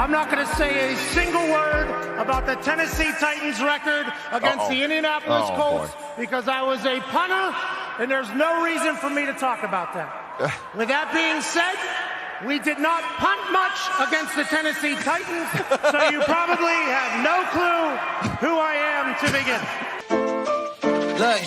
I'm not going to say a single word about the Tennessee Titans record against the Indianapolis Colts because I was a punter, and there's no reason for me to talk about that. With that being said, we did not punt much against the Tennessee Titans, so you probably have no clue who I am to begin. Look,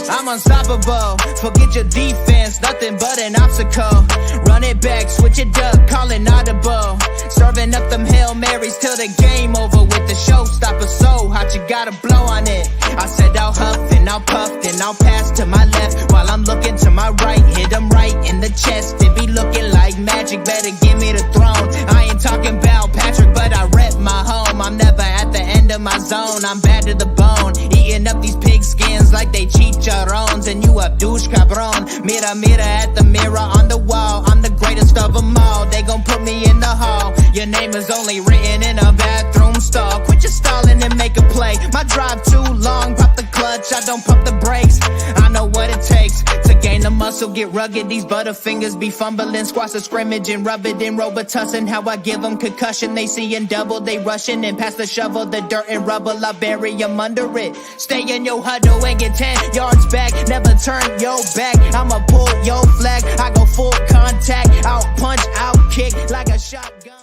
I'm unstoppable. Forget your defense, nothing but an obstacle. Run it back, switch it up, call it audible. Serving up them Hail Marys till the game over with the showstopper. So hot, you gotta blow on it. I said I'll huff and I'll puff, then I'll pass to my left while I'm looking to my right. Hit them right in the chest. It be looking like magic, better give me the throne. I ain't talking about Patrick, but I rep my home. I'm never at the end of my zone. I'm bad to the bone, eating up these pig skins like they chicharrones, and you a douche cabron. Mira, mira at the mirror on the wall. I'm the greatest of them all. They gon' put me in the hall. Your name is only written in a bathroom stall. Quit your stalling and make a play. My drive too long, pop the clutch, I don't pump the brakes. I know what it takes to gain the muscle, get rugged. These butterfingers be fumbling, squash the scrimmage and rub it in Robitussin. How I give them concussion, they seeing double, they rushing and pass the shovel, the dirt and rubble, I bury them under it. Stay in your huddle and get 10 yards back, never turn your back. I'ma pull your flag, I go full contact, out punch, out kick like a shotgun.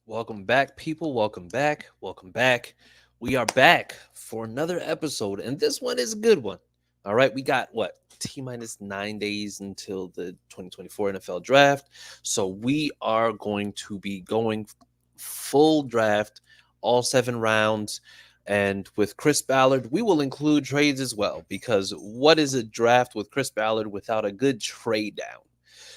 Welcome back, people. Welcome back. Welcome back. We are back for another episode, and this one is a good one. All right, we got what? T-minus 9 days until the 2024 NFL draft. So we are going to be going full draft, all 7 rounds. And with Chris Ballard, we will include trades as well, because what is a draft with Chris Ballard without a good trade down?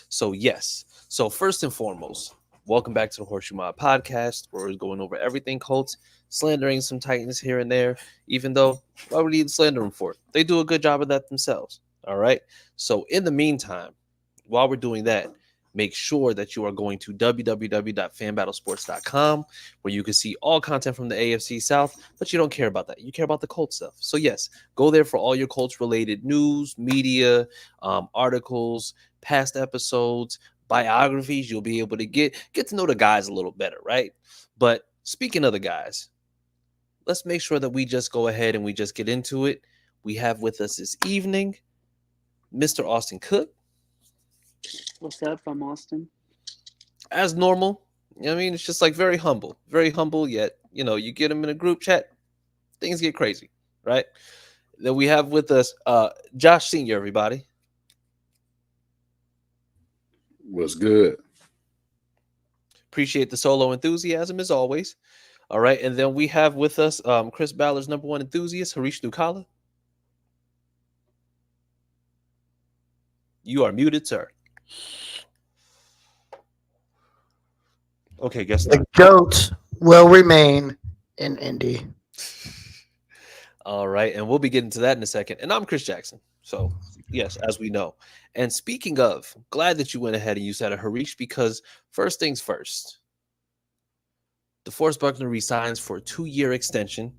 So yes. So first and foremost, welcome back to the HorseShoe podcast, where we're going over everything Colts, slandering some Titans here and there, even though why would you slander them for it? They do a good job of that themselves. All right. So in the meantime, while we're doing that, make sure that you are going to www.fanbattlesports.com, where you can see all content from the AFC South, but you don't care about that. You care about the Colts stuff. So yes, go there for all your Colts related news, media, articles, past episodes, biographies. You'll be able to get to know the guys a little better, right? But speaking of the guys, let's make sure that we just go ahead and we just get into it. We have with us this evening Mr. Austin Cook. What's up? I'm Austin. As normal. I mean, it's just like very humble, yet, you get him in a group chat, things get crazy, right? Then we have with us Josh Sr., everybody. What's good? Appreciate the solo enthusiasm as always. All right. And then we have with us Chris Ballard's number one enthusiast, Harish Dukala. You are muted, sir. Okay, guess the GOAT will remain in Indy. All right. And we'll be getting to that in a second. And I'm Chris Jackson. So, yes, as we know. And speaking of, glad that you went ahead and you said a Harish, because first things first, DeForest Buckner resigns for a 2-year extension,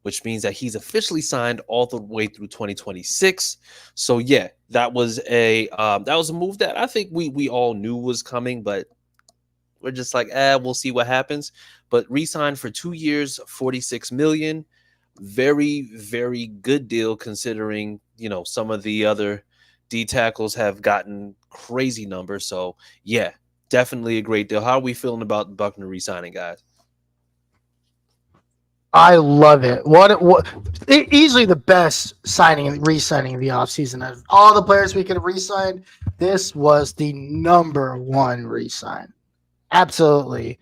which means that he's officially signed all the way through 2026. So, yeah, that was a move that I think we all knew was coming, but we're just like, we'll see what happens. But re-signed for 2 years, $46 million. Very, very good deal considering, some of the other D tackles have gotten crazy numbers. So, yeah, definitely a great deal. How are we feeling about Buckner re-signing, guys? I love it. Easily the best re-signing of the offseason. Of all the players we could have re-signed, this was the number one re-sign. Absolutely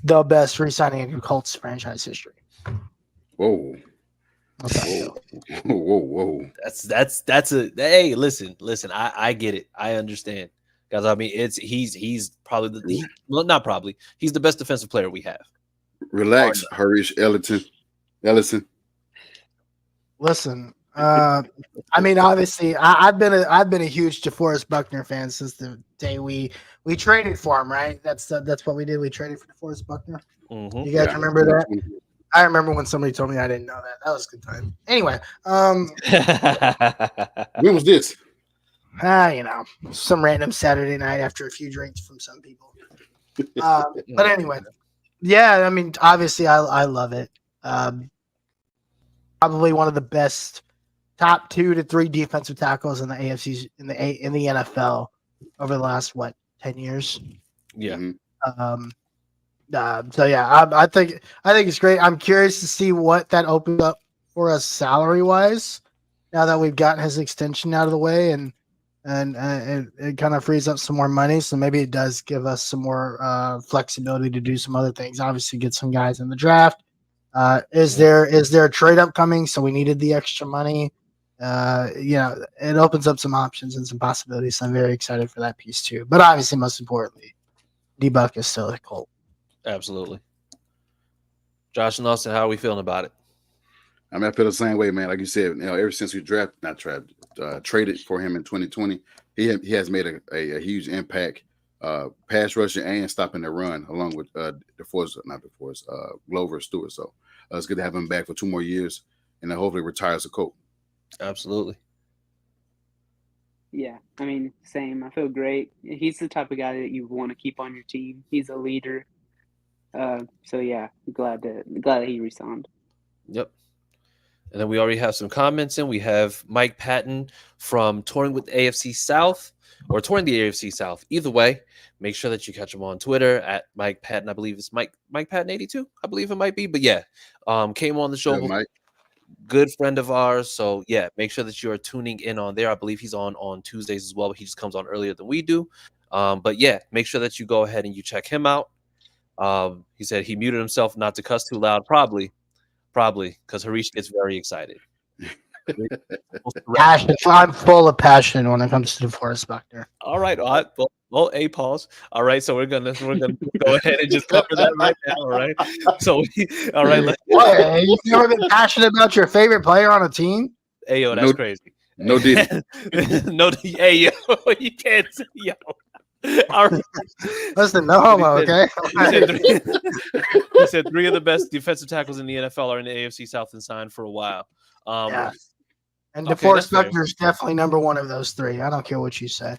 the best re-signing in Colts franchise history. Whoa. Okay. Whoa. That's hey, listen, I get it. I understand. Guys, I mean, he's probably he's the best defensive player we have. Relax, Harish Ellison. Listen, I mean, obviously, I've been a huge DeForest Buckner fan since the day we traded for him, right? That's what we did. We traded for DeForest Buckner. Mm-hmm. You guys remember that? I remember when somebody told me I didn't know that. That was a good time. Anyway, when was this? Some random Saturday night after a few drinks from some people. But anyway, yeah, I mean, obviously, I love it. Probably one of the best top 2 to 3 defensive tackles in the AFC in the NFL over the last 10 years. Yeah. Mhm. So yeah, I think it's great. I'm curious to see what that opens up for us salary wise. Now that we've gotten his extension out of the way, and it kind of frees up some more money, so maybe it does give us some more flexibility to do some other things. Obviously, get some guys in the draft. Is there a trade up coming? So we needed the extra money. It opens up some options and some possibilities. So I'm very excited for that piece too. But obviously, most importantly, D-Buck is still a Colt. Absolutely. Josh and Austin, how are we feeling about it? I mean, I feel the same way, man. Like you said, ever since we traded for him in 2020, he has made a huge impact, pass rushing and stopping the run, along with Glover Stewart. So it's good to have him back for 2 more years, and then hopefully retires a Colt. Absolutely. Yeah, I mean, same. I feel great. He's the type of guy that you want to keep on your team. He's a leader. So yeah, glad that he resigned. Yep. And then we already have some comments in. We have Mike Patton from Touring with the AFC South or Touring the AFC South. Either way, make sure that you catch him on Twitter at Mike Patton. I believe it's Mike Patton 82. I believe it might be. But yeah, came on the show. Yeah, Mike. Good friend of ours. So yeah, make sure that you are tuning in on there. I believe he's on Tuesdays as well, but he just comes on earlier than we do. But yeah, make sure that you go ahead and you check him out. He said he muted himself not to cuss too loud, probably because Harish gets very excited. Passion. I'm full of passion when it comes to DeForest Buckner. All right. Well, a pause. All right, so we're gonna go ahead and just cover that right now. All right. So, all right. You've never been passionate about your favorite player on a team? Hey, yo, that's crazy. No did. No, hey, yo, you can't say yo. All right. Listen, no homo, okay? He said 3 of the best defensive tackles in the NFL are in the AFC South and signed for a while. Yeah. And okay, DeForest Buckner is definitely number 1 of those 3. I don't care what you say.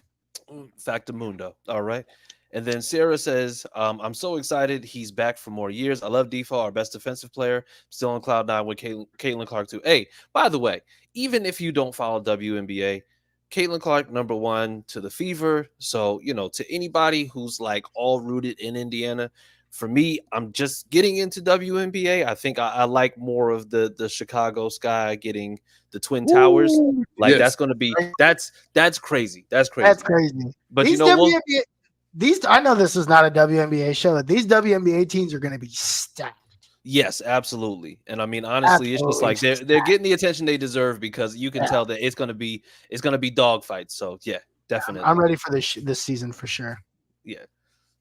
Factamundo. All right. And then Sarah says, I'm so excited. He's back for more years. I love Defoe, our best defensive player. Still on cloud 9 with Caitlin Clark, too. Hey, by the way, even if you don't follow WNBA, Caitlin Clark, number 1 to the Fever. So, to anybody who's like all rooted in Indiana, for me, I'm just getting into WNBA. I think I like more of the Chicago Sky getting the Twin Towers. Like yes. That's going to be that's crazy. That's crazy. That's crazy. But these WNBA, I know this is not a WNBA show, but these WNBA teams are going to be stacked. Yes, absolutely. And I mean, honestly, it's just like they're getting the attention they deserve because you can tell that it's going to be dogfights. So yeah, definitely. I'm ready for this season for sure. Yeah.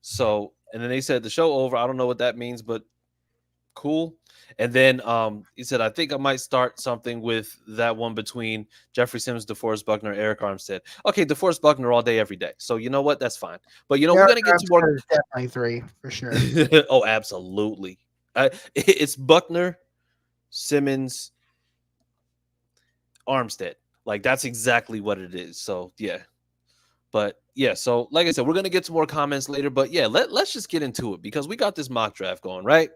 So, and then they said the show over. I don't know what that means, but cool. And then he said, I think I might start something with that one between Jeffrey Simmons, DeForest Buckner, Eric Armstead. Okay, DeForest Buckner all day, every day. So you know what? That's fine. But we're going to get to more. Definitely 3 for sure. Oh, absolutely. It's Buckner, Simmons, Armstead. Like that's exactly what it is. So yeah. But yeah, so like I said, we're gonna get to more comments later. But yeah, let's just get into it because we got this mock draft going, right?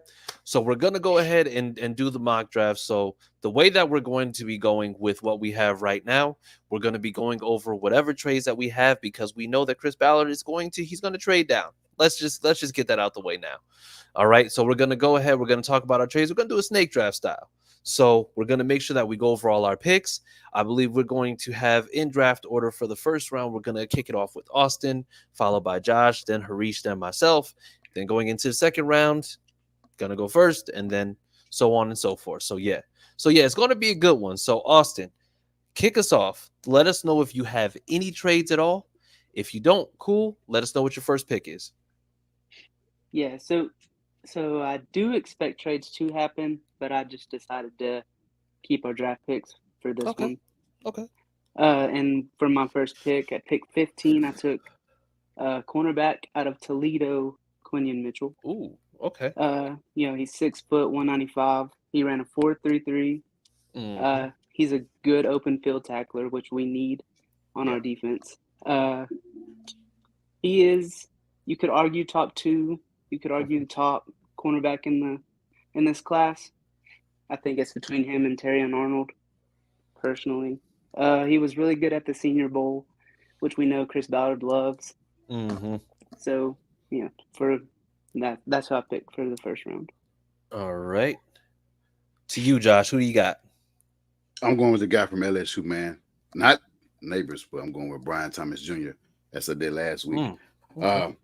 So we're gonna go ahead and do the mock draft. So the way that we're going to be going with what we have right now, we're gonna be going over whatever trades that we have because we know that Chris Ballard he's gonna trade down. Let's just get that out the way now. All right. So we're gonna go ahead. We're gonna talk about our trades. We're gonna do a snake draft style. So we're going to make sure that we go over all our picks. I believe we're going to have in draft order for the first round. We're going to kick it off with Austin, followed by Josh, then Harish, then myself. Then going into the second round, going to go first, and then so on and so forth. So yeah, it's going to be a good one. So Austin, kick us off. Let us know if you have any trades at all. If you don't, cool. Let us know what your first pick is. Yeah, so I do expect trades to happen, but I just decided to keep our draft picks for this one. Okay. And for my first pick, at pick 15, I took cornerback out of Toledo, Quinion Mitchell. Ooh, okay. He's 6 foot, 195. He ran a 4.33. He's a good open field tackler, which we need on our defense. He is you could argue top 2. You could argue the top cornerback in this class. I think it's between him and Terrion Arnold, personally. He was really good at the Senior Bowl, which we know Chris Ballard loves. Mm-hmm. So, yeah, for that's who I picked for the first round. All right. To you, Josh, who do you got? I'm going with the guy from LSU, man. Not neighbors, but I'm going with Brian Thomas Jr. That's what I did last week. Okay.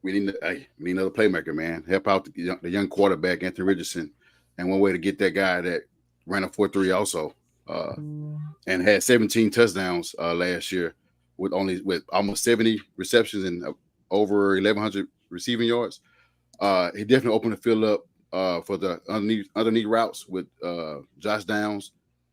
We need another playmaker, man. Help out the young quarterback, Anthony Richardson. And one way to get that guy that ran a 4.3 also and had 17 touchdowns last year with almost 70 receptions and over 1,100 receiving yards. He definitely opened the field up for the underneath routes with Josh Downs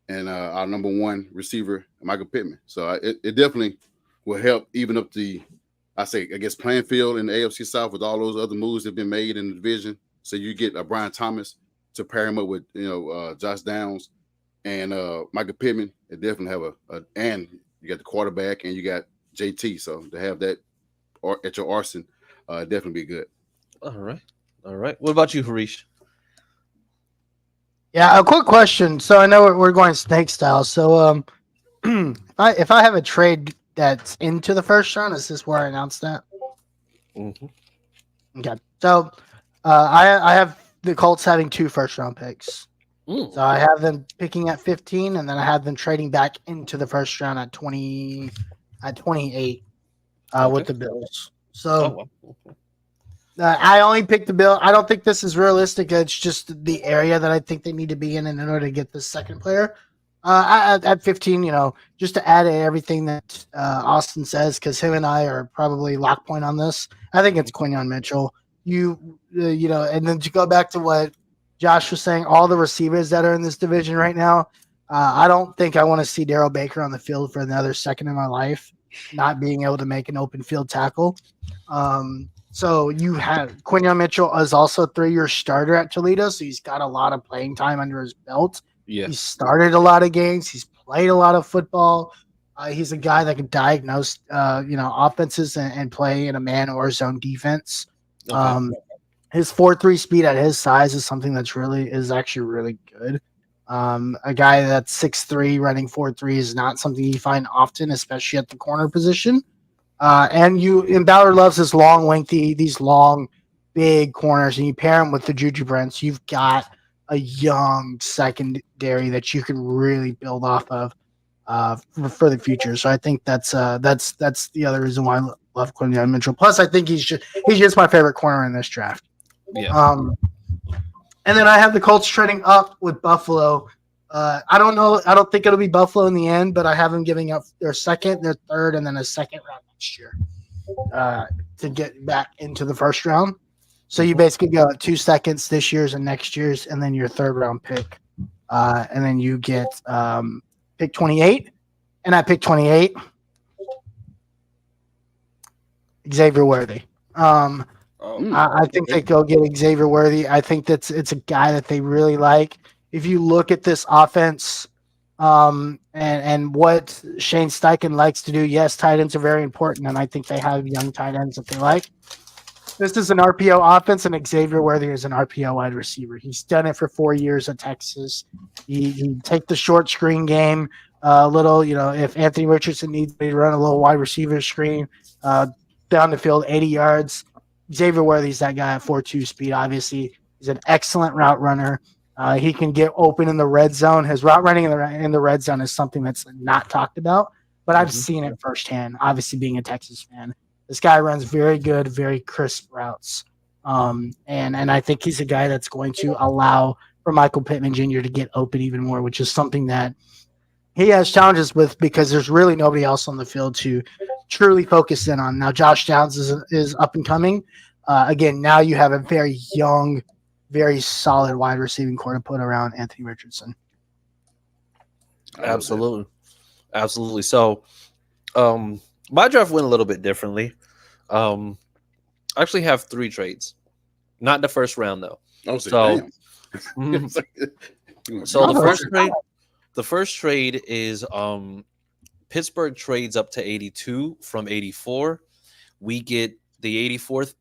and our number 1 receiver, Michael Pittman. So it definitely will help even up playing field in the AFC South with all those other moves that have been made in the division. So you get Brian Thomas to pair him up with Josh Downs and Michael Pittman. It definitely have and you got the quarterback and you got JT. So to have that at your arsenal, definitely be good. All right. What about you, Harish? Yeah, a quick question. So I know we're going snake style. So if I have a trade that's into the first round, is this where I announce that? Mm-hmm. Okay. So I have the Colts having 2 first-round picks. So I have them picking at 15, and then I have them trading back into the first round at 28 with the Bills. So I only picked the Bill. I don't think this is realistic. It's just the area that I think they need to be in order to get this second player. At 15, just to add everything that Austin says, because him and I are probably lock point on this. I think it's Quinyon Mitchell. And then to go back to what Josh was saying, all the receivers that are in this division right now, I don't think I want to see Darrell Baker on the field for another second in my life, not being able to make an open field tackle. So you have Quinyon Mitchell is also a 3-year starter at Toledo, so he's got a lot of playing time under his belt. Yeah. He started a lot of games. He's played a lot of football. He's a guy that can diagnose, offenses and play in a man or zone defense. Okay. His 4.3 speed at his size is something that's actually really good. A guy that's 6'3", running 4.3 is not something you find often, especially at the corner position. And Ballard loves his these long, big corners, and you pair him with the Juju Brents, you've got a young secondary that you can really build off of for the future. So I think that's the other reason why I love Quinyon Mitchell. Plus, I think he's just my favorite corner in this draft. Yeah. And then I have the Colts trading up with Buffalo. I don't know. I don't think it'll be Buffalo in the end, but I have them giving up their second, their third, and then a second round next year to get back into the first round. So you basically go 2 seconds this year's and next year's, and then your third round pick. And then you get pick 28. And I pick 28. Xavier Worthy. I think they go get Xavier Worthy. I think it's a guy that they really like. If you look at this offense and what Shane Steichen likes to do, yes, tight ends are very important, and I think they have young tight ends that they like. This is an RPO offense, and Xavier Worthy is an RPO wide receiver. He's done it for 4 years at Texas. He take the short screen game a little, if Anthony Richardson needs to run a little wide receiver screen down the field, 80 yards. Xavier Worthy's that guy at 4.2 speed, obviously. He's an excellent route runner. He can get open in the red zone. His route running in the red zone is something that's not talked about, but I've seen it firsthand, obviously being a Texas fan. This guy runs very good, very crisp routes. And I think he's a guy that's going to allow for Michael Pittman Jr. to get open even more, which is something that he has challenges with because there's really nobody else on the field to truly focus in on. Now, Josh Downs is up and coming. Again, now you have a very young, very solid wide receiving core to put around Anthony Richardson. Absolutely. So, my draft went a little bit differently. I actually have 3 trades, not the first round though. So the first trade is Pittsburgh trades up to 82 from 84. We get the 84th.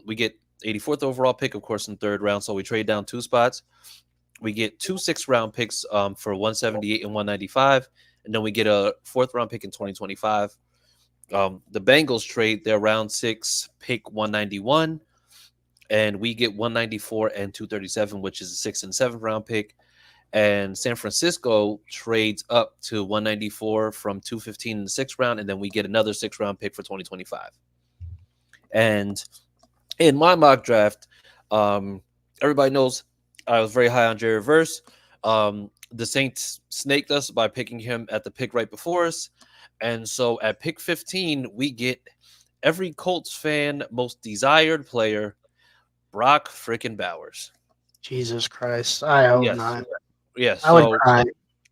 We get 84th overall pick, of course, in the 3rd round. So we trade down 2 spots. We get 2 6th-round picks for 178 and 195, and then we get a 4th-round pick in 2025. The Bengals trade their round 6 pick 191, and we get 194 and 237, which is a 6th and 7th round pick. And San Francisco trades up to 194 from 215 in the 6th round, and then we get another 6th round pick for 2025. And in my mock draft, everybody knows I was very high on Jerry Verse. The Saints snaked us by picking him at the pick right before us. And so at pick 15, we get every Colts fan most desired player, Brock freaking Bowers. Jesus Christ. I hope not. Yes. I would cry.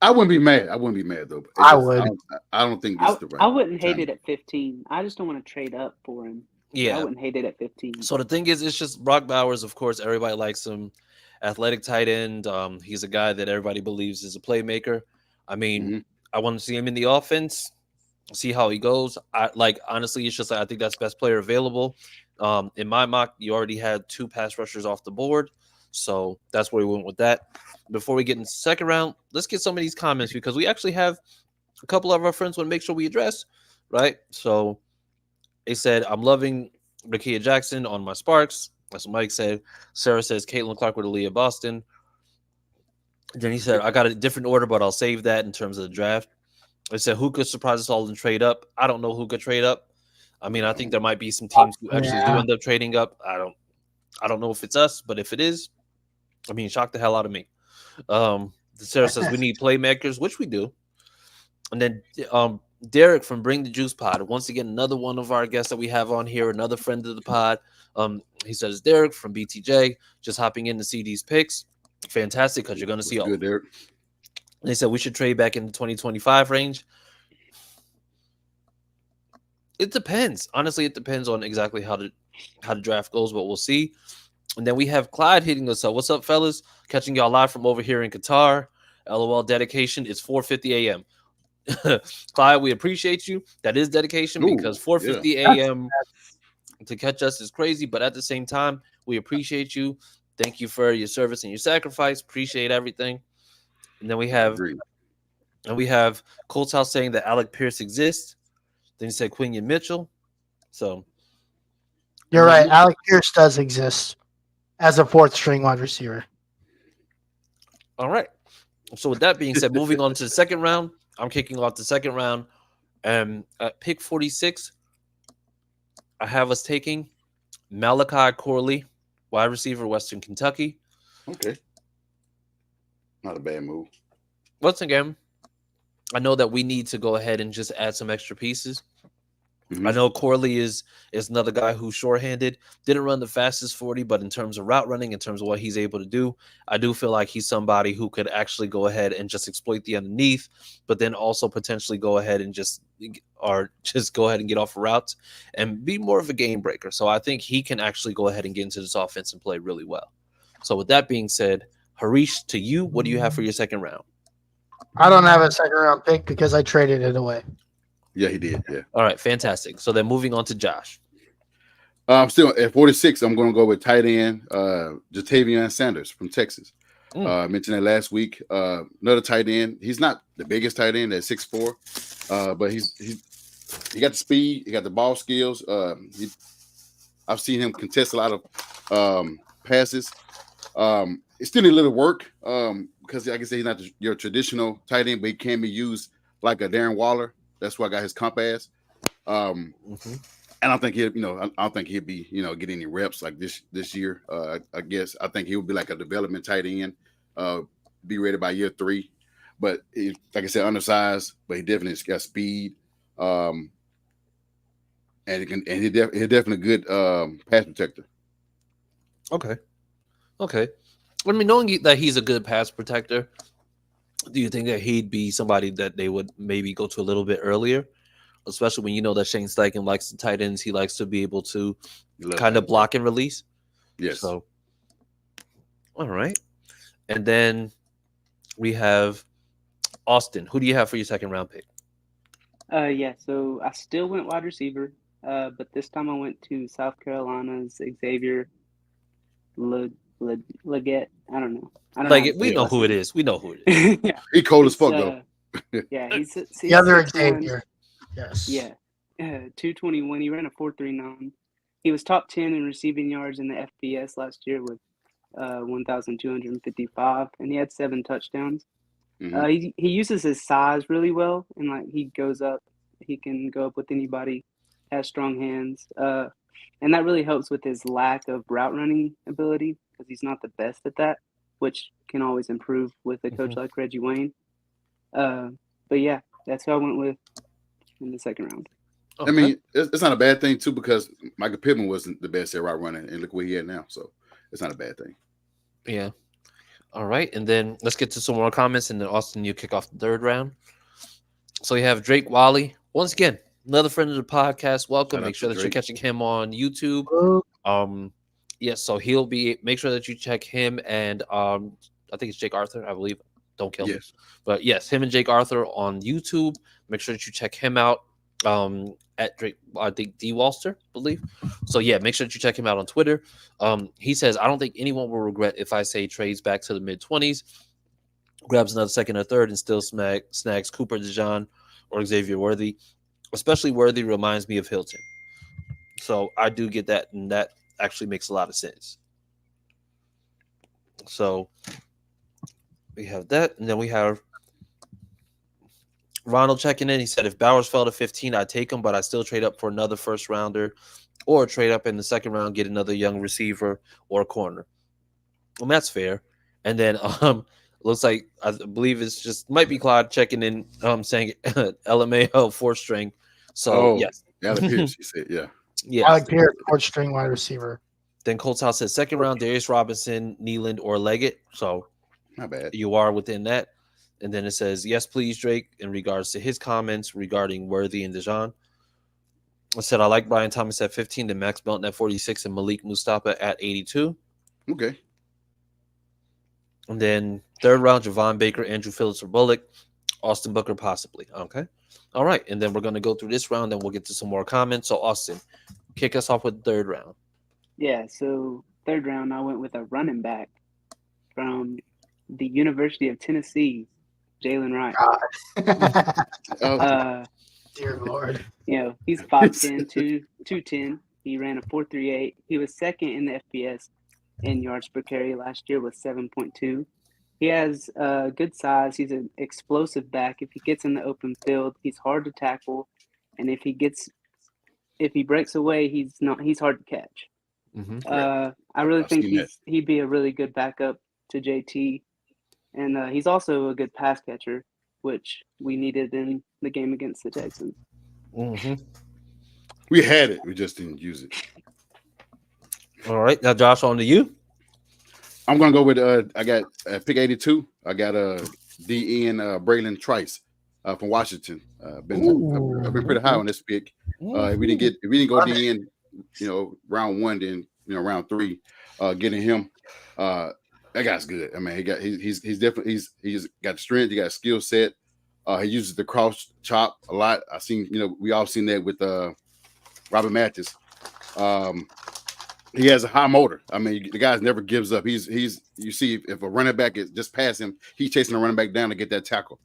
I wouldn't be mad. I wouldn't be mad though. I would. I don't think this is the right. I wouldn't hate it at 15. I just don't want to trade up for him. Yeah. I wouldn't hate it at 15. So the thing is, it's just Brock Bowers, of course, everybody likes him. Athletic tight end. He's a guy that everybody believes is a playmaker. I mean, I want to see him in the offense, see how he goes. Honestly, it's just I think that's best player available. In my mock, you already had 2 pass rushers off the board. So that's where we went with that. Before we get into the 2nd round, let's get some of these comments because we actually have a couple of our friends want to make sure we address, right? So they said, I'm loving Rakia Jackson on my Sparks. That's what Mike said. Sarah says Caitlin Clark with Aaliyah Boston. Then he said, I got a different order, but I'll save that in terms of the draft. They said, who could surprise us all and trade up? I don't know who could trade up. I mean, I think there might be some teams who actually do end up trading up. I don't know if it's us, but if it is, I mean, shock the hell out of me. Sarah says we need playmakers, which we do. And then Derek from Bring the Juice Pod, once again, another one of our guests that we have on here, another friend of the pod. He says, Derek from BTJ, just hopping in to see these picks. Fantastic, because you're going to see all. Good, Derek. They said we should trade back in the 2025 range. It depends. Honestly, it depends on exactly how the draft goes, but we'll see. And then we have Clyde hitting us up. What's up, fellas? Catching y'all live from over here in Qatar. LOL dedication is 4:50 a.m. Clyde, we appreciate you. That is dedication because 4:50 a.m. to catch us is crazy, but at the same time, we appreciate you. Thank you for your service and your sacrifice. Appreciate everything. And then we have Colts House saying that Alec Pierce exists. Then he said Quinion Mitchell. So you're right. Alec Pierce does exist as a 4th string wide receiver. All right. So with that being said, moving on to the 2nd round, I'm kicking off the 2nd round. At pick 46, I have us taking Malachi Corley, wide receiver, Western Kentucky. Okay. Not a bad move. Once again, I know that we need to go ahead and just add some extra pieces. I know Corley is another guy who's short-handed, didn't run the fastest 40, but in terms of route running, in terms of what he's able to do, I do feel like he's somebody who could actually go ahead and just exploit the underneath, but then also potentially go ahead and just go ahead and get off of routes and be more of a game breaker. So I think he can actually go ahead and get into this offense and play really well. So with that being said, Harish, to you, what do you have for your 2nd round? I don't have a 2nd round pick because I traded it away. Yeah, he did. Yeah. All right, fantastic. So then moving on to Josh. Still at 46, I'm going to go with tight end Jatavion Sanders from Texas. I mentioned that last week. Another tight end. He's not the biggest tight end at 6'4", but he got the speed. He got the ball skills. I've seen him contest a lot of passes. It still need a little work because, like I said, he's not your traditional tight end, but he can be used like a Darren Waller. That's why I got his comp as. I don't think he'll be, get any reps like this year. I guess I think he'll be like a development tight end, be ready by year 3. But like I said, undersized, but he definitely has got speed. And he's definitely a good pass protector. Okay. I mean, knowing that he's a good pass protector, do you think that he'd be somebody that they would maybe go to a little bit earlier? Especially when you know that Shane Steichen likes the tight ends. He likes to be able to kind of block and release. Yes. So, all right. And then we have Austin. Who do you have for your 2nd round pick? Yeah, so I still went wide receiver. but this time I went to South Carolina's Xavier Leggett. I don't know. We know who it is. We know who it is. Yeah, he cold as fuck though. Yeah, he's the other Xavier. Yes. Yeah, 221. He ran a 4.39. He was top 10 in receiving yards in the FBS last year with 1,255, and he had 7 touchdowns. Mm-hmm. He uses his size really well, and like he goes up, he can go up with anybody, has strong hands, and that really helps with his lack of route running ability because he's not the best at that, which can always improve with a coach like Reggie Wayne. But yeah, that's who I went with in the second round. Okay. I mean, it's not a bad thing too because Michael Pittman wasn't the best at route running, and look where he at now. So it's not a bad thing. Yeah. All right, and then let's get to some more comments, and then Austin, you kick off the third round. So you have Drake Wally once again, another friend of the podcast. Welcome. Make sure that you're catching him on YouTube. Yes, so he'll be. Make sure that you check him and I think it's Jake Arthur, I believe. Don't kill me. But yes, him and Jake Arthur on YouTube. Make sure that you check him out at Drake, I think D Walster, I believe. So yeah, make sure that you check him out on Twitter. He says, I don't think anyone will regret if I say trades back to the mid-20s, grabs another second or third, and still snags Cooper DeJean or Xavier Worthy. Especially Worthy reminds me of Hilton. So I do get that, and that actually makes a lot of sense. So we have that, and then we have Ronald checking in. He said, if Bowers fell to 15, I'd take him, but I still trade up for another first rounder or trade up in the second round, get another young receiver or corner. Well, that's fair. And then looks like I believe it's just might be Clyde checking in, saying LMAO 4th string. So yes. Alec Pierce, he said, yeah. Yeah. Alec Pierce, 4th string wide receiver. Then Colts House said second round, Darius Robinson, Nealand, or Leggett. So not bad. You are within that. And then it says, yes, please, Drake, in regards to his comments regarding Worthy and DeJean. I said, I like Brian Thomas at 15, then Max Belton at 46, and Malik Mustafa at 82. Okay. And then third round, Javon Baker, Andrew Phillips or Bullock, Austin Booker possibly. Okay. All right. And then we're going to go through this round, and we'll get to some more comments. So, Austin, kick us off with the third round. Yeah, so third round, I went with a running back from the University of Tennessee, Jalen Wright. Dear Lord. You know, he's 5'10", 210. He ran a 4.38. He was second in the FBS in yards per carry last year with 7.2. He has good size. He's an explosive back. If he gets in the open field, he's hard to tackle, and if he breaks away, he's hard to catch. I really think he'd be a really good backup to JT, and he's also a good pass catcher, which we needed in the game against the Texans. We had it, we just didn't use it. All right, now Josh, on to you. I'm gonna go with I got pick 82. I got DN Braylon Trice from Washington. I've been pretty high on this pick. If we didn't go DN, round 1, then round 3, getting him. That guy's good. I mean, he's definitely he's got strength. He got a skill set. He uses the cross chop a lot. I seen we all seen that with Robert Mathis. He has a high motor. I mean, the guy never gives up. You see if a running back is just past him, he's chasing the running back down to get that tackle.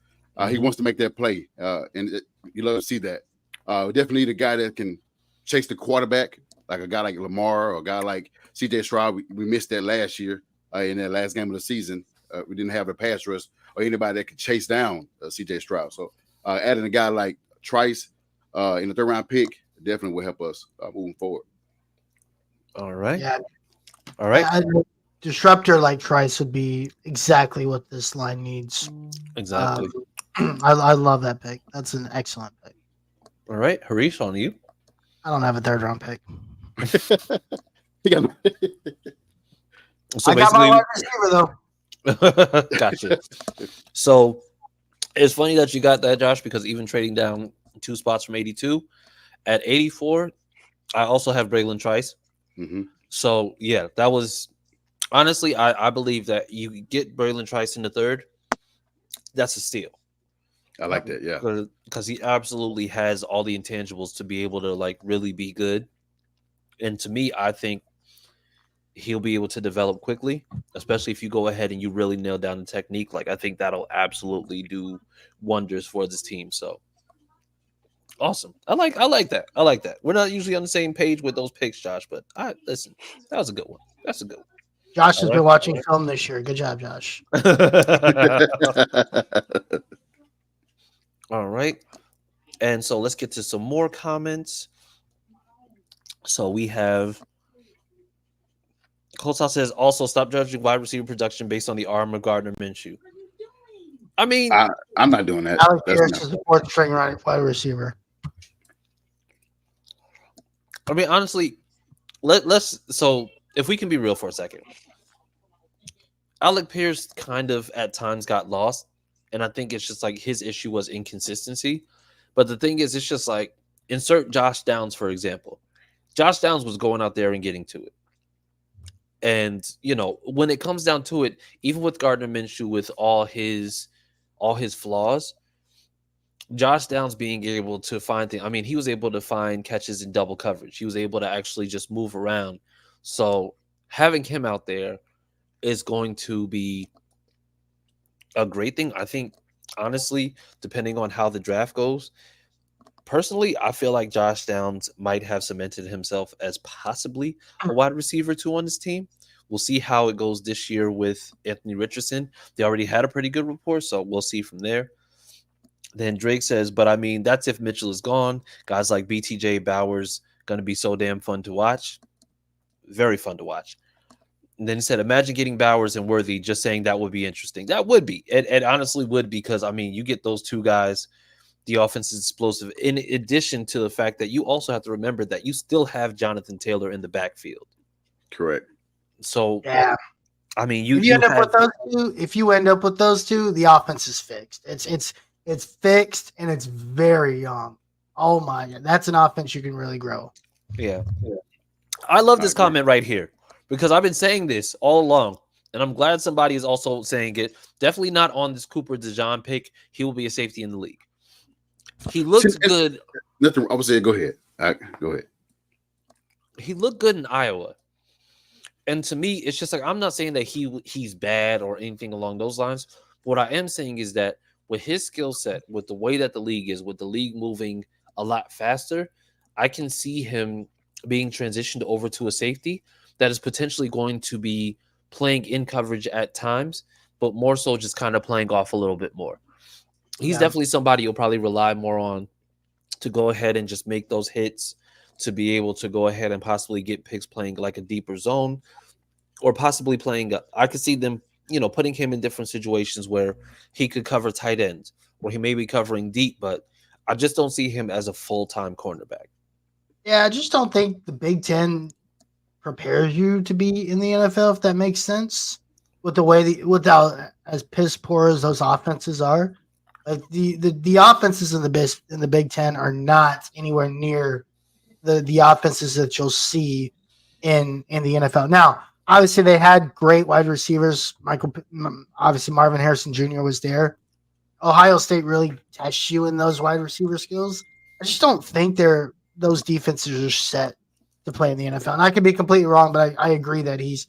He wants to make that play, and you love to see that. Definitely the guy that can chase the quarterback, like a guy like Lamar or a guy like C.J. Stroud. We missed that last year in that last game of the season. We didn't have a pass rush or anybody that could chase down C.J. Stroud. So adding a guy like Trice in the third round pick definitely will help us moving forward. All right. Yeah. All right. Disruptor like Trice would be exactly what this line needs. Exactly. I love that pick. That's an excellent pick. All right. Harish, on you. I don't have a third round pick. So I got my wide receiver, though. Gotcha. So it's funny that you got that, Josh, because even trading down 2 spots from 82, at 84, I also have Braylon Trice. So yeah, that was honestly, I believe that you get Braylon Trice in the third. That's a steal. I like that. Yeah, because he absolutely has all the intangibles to be able to like really be good. And to me, I think he'll be able to develop quickly, especially if you go ahead and you really nail down the technique. Like I think that'll absolutely do wonders for this team. So awesome. I like that. I like that. We're not usually on the same page with those picks, Josh, but listen, that was a good one. That's a good one. Josh has been watching film this year. Good job, Josh. All right. And so let's get to some more comments. So we have Colts says also stop judging wide receiver production based on the arm of Gardner Minshew. I mean, I'm not doing that. Alec Pierce is the fourth string wide receiver. I mean, honestly, let's. So if we can be real for a second, Alec Pierce kind of at times got lost, and I think it's just like his issue was inconsistency. But the thing is, it's just like insert Josh Downs for example. Josh Downs was going out there and getting to it. And, you know, when it comes down to it, even with Gardner Minshew, with all his flaws, Josh Downs being able to find things. I mean, he was able to find catches in double coverage. He was able to actually just move around. So having him out there is going to be a great thing. I think, honestly, depending on how the draft goes, personally, I feel like Josh Downs might have cemented himself as possibly a wide receiver 2 on this team. We'll see how it goes this year with Anthony Richardson. They already had a pretty good rapport, so we'll see from there. Then Drake says, but I mean, that's if Mitchell is gone. Guys like BTJ Bowers going to be so damn fun to watch. Very fun to watch. And then he said, imagine getting Bowers and Worthy, just saying that would be interesting. That would be. It honestly would, because, I mean, you get those two guys, the offense is explosive. In addition to the fact that you also have to remember that you still have Jonathan Taylor in the backfield. Correct. So, yeah, I mean, if you end up with those two, the offense is fixed. It's fixed and it's very young. Oh my God, that's an offense you can really grow. Yeah. I love this comment right here because I've been saying this all along, and I'm glad somebody is also saying it. Definitely not on this Cooper DeJean pick. He will be a safety in the league. He looks good. Nothing. I would say, go ahead. Go ahead. He looked good in Iowa. And to me, it's just like, I'm not saying that he's bad or anything along those lines. What I am saying is that with his skill set, with the way that the league is, with the league moving a lot faster, I can see him being transitioned over to a safety that is potentially going to be playing in coverage at times, but more so just kind of playing off a little bit more. He's definitely somebody you'll probably rely more on to go ahead and just make those hits, to be able to go ahead and possibly get picks playing like a deeper zone, or possibly playing. I could see them, putting him in different situations where he could cover tight ends, or he may be covering deep, but I just don't see him as a full-time cornerback. Yeah, I just don't think the Big Ten prepares you to be in the NFL, if that makes sense. With the way without as piss poor as those offenses are, like the offenses in the Big Ten are not anywhere near the offenses that you'll see in the NFL. Now, obviously, they had great wide receivers. Obviously, Marvin Harrison Jr. was there. Ohio State really tests you in those wide receiver skills. I just don't think those defenses are set to play in the NFL. And I could be completely wrong, but I agree that he's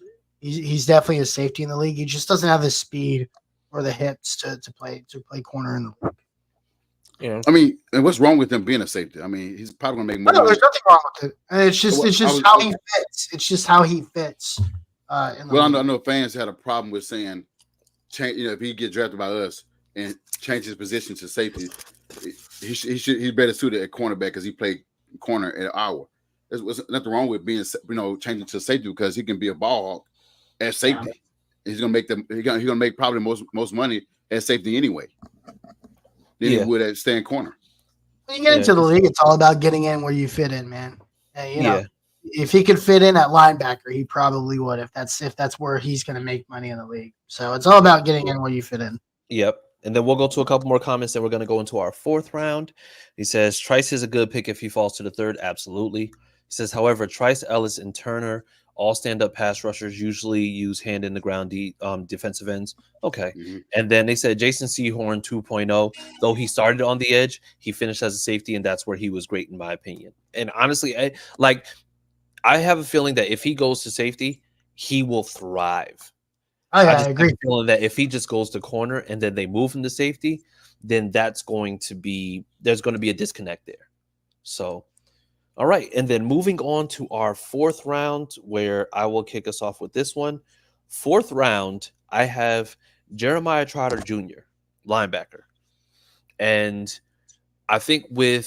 definitely a safety in the league. He just doesn't have the speed or the hips to play corner in the league. Yeah. I mean, and what's wrong with him being a safety? I mean, he's probably gonna make more. No, there's nothing wrong with it. And it's just how he fits. It's just how he fits. I know fans had a problem with saying, change. If he get drafted by us and change his position to safety, he's better suited at cornerback because he played corner at Iowa. There's nothing wrong with being changing to safety because he can be a ball hawk at safety. Yeah. He's gonna make probably most money at safety anyway. Than he would at staying corner. When you get into the league, it's all about getting in where you fit in, man. And, if he could fit in at linebacker, he probably would. If that's where he's going to make money in the league, so it's all about getting in where you fit in. Yep. And then we'll go to a couple more comments. Then we're going to go into our fourth round. He says Trice is a good pick if he falls to the third. Absolutely. He says, however, Trice, Ellis, and Turner all stand-up pass rushers usually use hand in the ground defensive ends. Okay. Mhm. And then they said Jason Sehorn 2.0, though he started on the edge, he finished as a safety, and that's where he was great in my opinion. And honestly, I have a feeling that if he goes to safety, he will thrive. I I just have agree. a feeling that if he just goes to corner and then they move him to safety, then there's going to be a disconnect there. So, all right. And then moving on to our fourth round, where I will kick us off with this one. Fourth round, I have Jeremiah Trotter Jr., linebacker. And I think we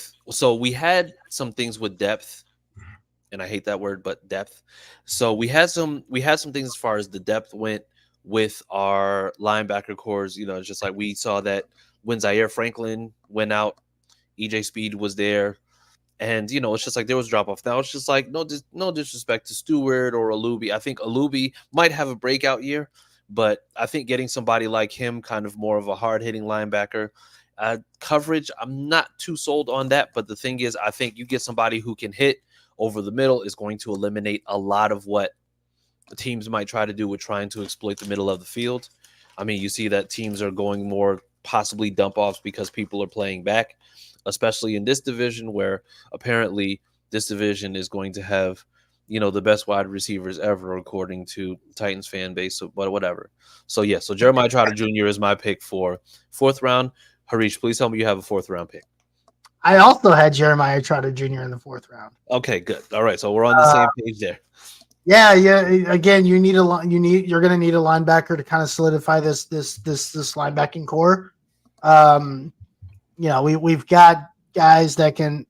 had some things with depth, and I hate that word, but depth. So we had some things as far as the depth went with our linebacker cores. It's just like we saw that when Zaire Franklin went out, EJ Speed was there. And it's just like there was drop off. Now it's just like no disrespect to Stewart or Alubi. I think Alubi might have a breakout year, but I think getting somebody like him, kind of more of a hard hitting linebacker, coverage, I'm not too sold on that. But the thing is, I think you get somebody who can hit over the middle is going to eliminate a lot of what the teams might try to do with trying to exploit the middle of the field. I mean, you see that teams are going more possibly dump offs because people are playing back, especially in this division where apparently this division is going to have, the best wide receivers ever, according to Titans fan base, but whatever. So Jeremiah Trotter Jr. is my pick for fourth round. Harish, please tell me you have a fourth round pick. I also had Jeremiah Trotter Jr. in the fourth round. Okay, good. All right, so we're on the same page there. Yeah. Again, you're going to need a linebacker to kind of solidify this linebacking core. We've got guys that can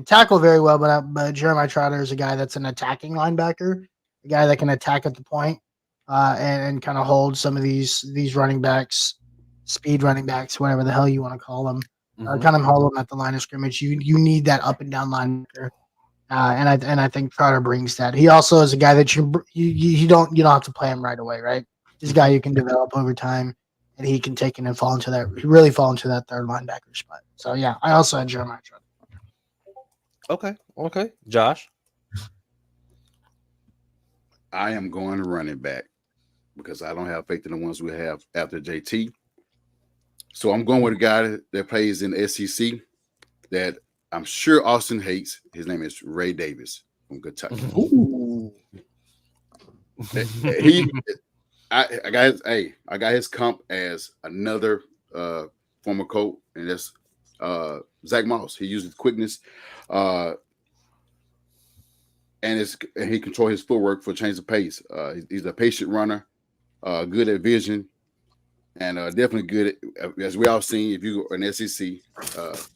tackle very well, but Jeremiah Trotter is a guy that's an attacking linebacker, a guy that can attack at the point, and kind of hold some of these running backs, speed running backs, whatever the hell you want to call them, kind of hold them at the line of scrimmage. You need that up and down linebacker, and I think Trotter brings that. He also is a guy that you don't have to play him right away, right? He's a guy you can develop over time. And he can take it and fall into that third linebacker spot. So yeah, I also had Jeremiah Trotter. Okay. Josh? I am going running back because I don't have faith in the ones we have after JT. So I'm going with a guy that plays in the SEC that I'm sure Austin hates. His name is Ray Davis from Kentucky. Ooh. I got his comp as another former Colt, and that's Zach Moss. He uses quickness, and he controls his footwork for change of pace. He's a patient runner, good at vision, and definitely good at, as we all seen. If you are an SEC,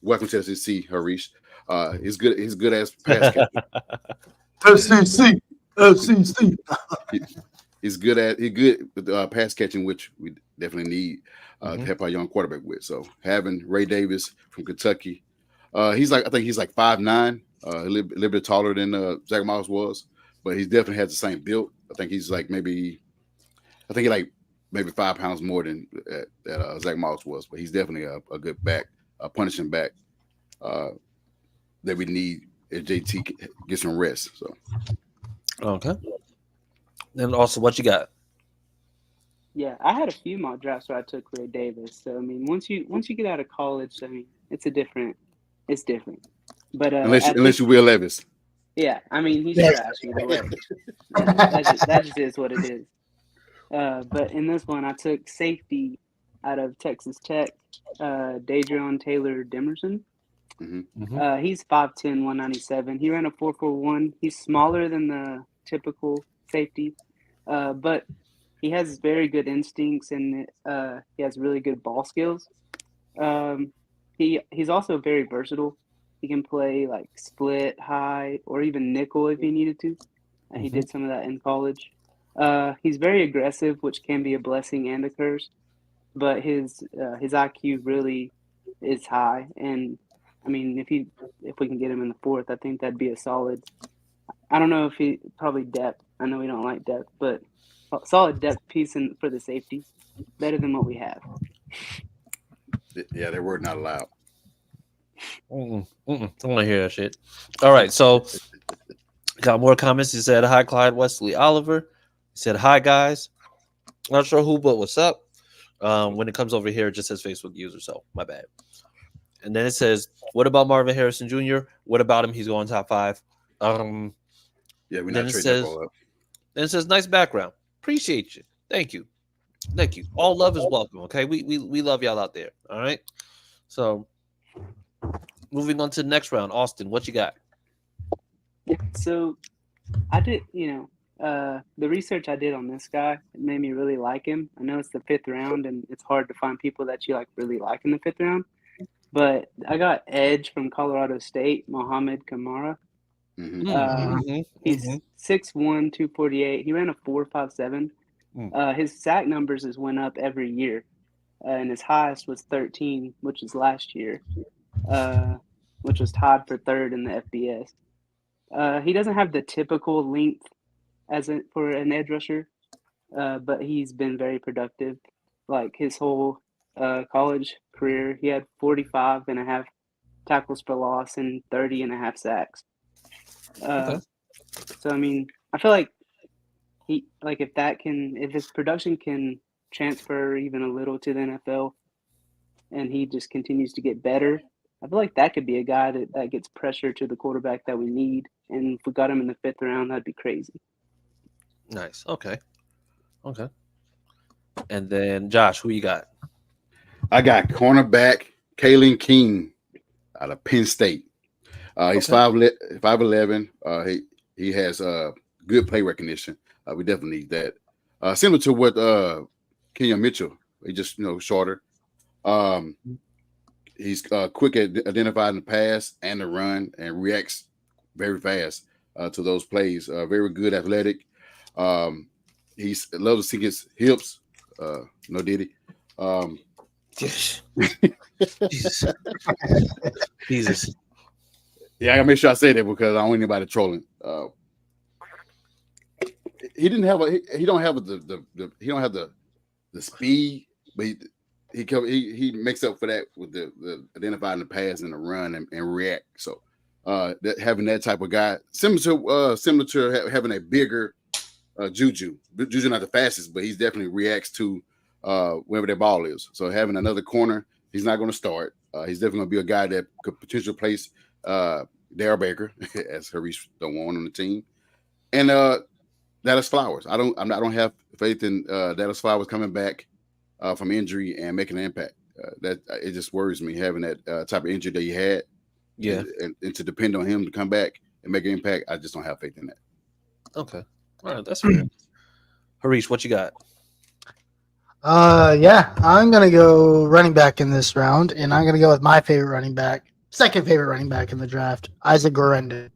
welcome to SEC, Harish. He's good as pass catcher. SEC. He's good with pass catching, which we definitely need to help our young quarterback with. So having Ray Davis from Kentucky, I think he's like 5'9", a little bit taller than Zach Moss was, but he definitely has the same build. I think he's like maybe 5 pounds more than that Zach Moss was, but he's definitely a good back, a punishing back that we need if JT gets some rest. So okay. And also, what you got? Yeah, I had a few mock drafts where I took Ray Davis. So I mean, once you get out of college, I mean, it's different. But unless you Will Levis. Yeah, I mean he's trash either way. That just is what it is. But in this one, I took safety out of Texas Tech, Dadrion Taylor Demerson. He's 5'10", 197. He ran a 4.41. He's smaller than the typical safety, but he has very good instincts and he has really good ball skills. He's also very versatile. He can play like split, high, or even nickel if he needed to. He did some of that in college. He's very aggressive, which can be a blessing and a curse. But his IQ really is high, and I mean, if we can get him in the fourth, I think that'd be a solid. I don't know if he probably depth. I know we don't like depth, but solid depth piece for the safety, better than what we have. Yeah, that word not allowed. I don't want to hear that shit. All right, so Got more comments. He said, "Hi, Clyde Wesley Oliver." He said, "Hi, guys." Not sure who, but what's up? When it comes over here, it just says Facebook user, so my bad. And then it says, "What about Marvin Harrison Jr.? What about him? He's going top 5." Yeah, we're Then not it trading that says, ball up. "Nice background. Appreciate you. Thank you. Thank you. All love is welcome. Okay, we love y'all out there. All right. So, moving on to the next round, Austin, what you got? So I did, the research I did on this guy, it made me really like him. I know it's the 5th round, and it's hard to find people that you like really like in the 5th round. But I got Edge from Colorado State, Mohamed Kamara. He's 6'1", 248. He ran a 4.57. His sack numbers has went up every year, and his highest was 13, which is last year, which was tied for 3rd in the FBS. He doesn't have the typical length for an edge rusher, but he's been very productive. Like his whole college career, he had 45.5 tackles for loss and 30.5 sacks. So I mean, I feel like if his production can transfer even a little to the NFL, and he just continues to get better, I feel like that could be a guy that gets pressure to the quarterback that we need. And if we got him in the 5th round, that'd be crazy. Nice. Okay. And then Josh, who you got? I got cornerback Kalen King out of Penn State. He's 5'11". He has good play recognition. We definitely need that. Similar to what Kenyon Mitchell. He just shorter. He's quick at identifying the pass and the run, and reacts very fast to those plays. Very good athletic. He loves to see his hips. No diddy. Jesus. Yeah, I gotta make sure I say that because I don't want anybody trolling. He don't have the speed, but he makes up for that with the identifying the pass and the run and react. So having that type of guy, similar to having a bigger Juju. Juju not the fastest, but he's definitely reacts to wherever that ball is. So having another corner, he's not going to start. He's definitely going to be a guy that could potentially place Darryl Baker, as Harish don't want on the team, and Dallas Flowers. I don't have faith in Dallas Flowers coming back from injury and making an impact. That it just worries me having that type of injury that he had. Yeah, and to depend on him to come back and make an impact, I just don't have faith in that. Okay, all right, that's fair. Harish, what you got? Yeah, I'm gonna go running back in this round, and I'm gonna go with my favorite running back, second favorite running back in the draft, Isaac Guerendo.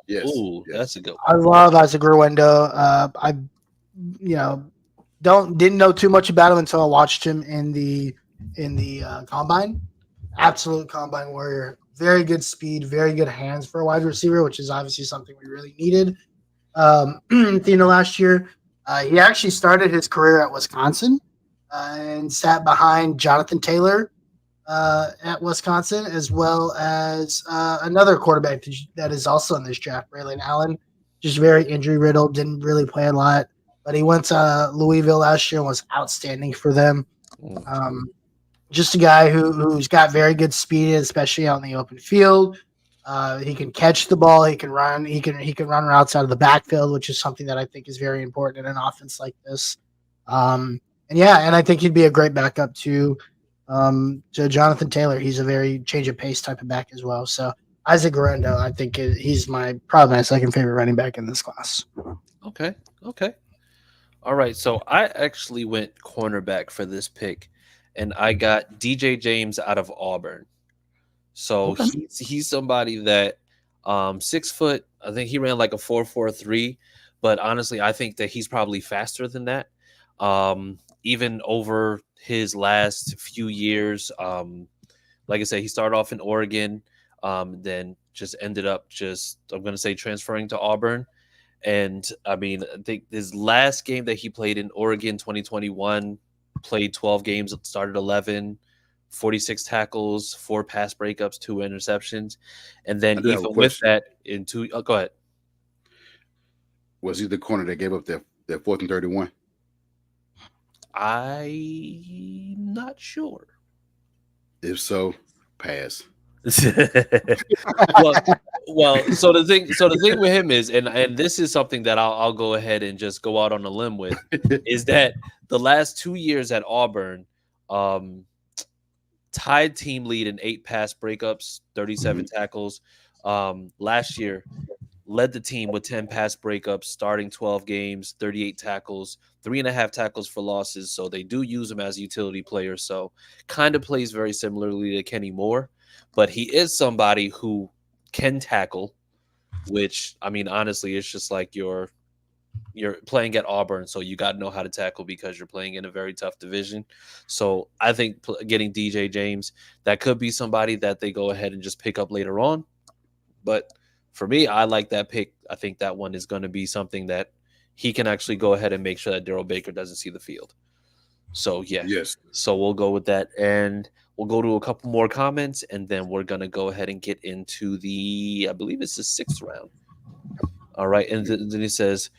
Yes, that's a good one. I love Isaac Guerendo. I, didn't know too much about him until I watched him in the combine. Absolute combine warrior. Very good speed, very good hands for a wide receiver, which is obviously something we really needed. Last year. He actually started his career at Wisconsin and sat behind Jonathan Taylor at Wisconsin, as well as another quarterback that is also in this draft, Braylon Allen. Just very injury riddled, didn't really play a lot, but he went to Louisville last year and was outstanding for them. Just a guy who's got very good speed, especially out in the open field. He can catch the ball. He can run. He can run routes out of the backfield, which is something that I think is very important in an offense like this. And I think he'd be a great backup to Jonathan Taylor. He's a very change of pace type of back as well. So Isaac Guerendo, I think he's probably my second favorite running back in this class. Okay. All right. So I actually went cornerback for this pick, and I got DJ James out of Auburn. So he's somebody that 6 foot. I think he ran like a 4.43, but honestly, I think that he's probably faster than that. Even over his last few years, like I said, he started off in Oregon, then just ended up I'm going to say transferring to Auburn. And I mean, I think his last game that he played in Oregon, 2021, played 12 games, started 11. 46 tackles, 4 pass breakups, 2 interceptions. And then I do have a even with question. that, go ahead. Was he the corner that gave up that 4th and 31? I'm not sure. If so, pass. well, so the thing with him is, and this is something that I'll go ahead and just go out on a limb with, is that the last 2 years at Auburn, tied team lead in 8 pass breakups, 37 tackles. Last year, led the team with 10 pass breakups, starting 12 games, 38 tackles, 3.5 tackles for losses. So they do use him as a utility player. So kind of plays very similarly to Kenny Moore, but he is somebody who can tackle, which, I mean, honestly, it's just like you're playing at Auburn, so you got to know how to tackle because you're playing in a very tough division. So I think getting DJ James, that could be somebody that they go ahead and just pick up later on. But for me, I like that pick. I think that one is going to be something that he can actually go ahead and make sure that Darrell Baker doesn't see the field. So, yeah. Yes. So we'll go with that. And we'll go to a couple more comments, and then we're going to go ahead and get into I believe it's the 6th round. All right. And then he says,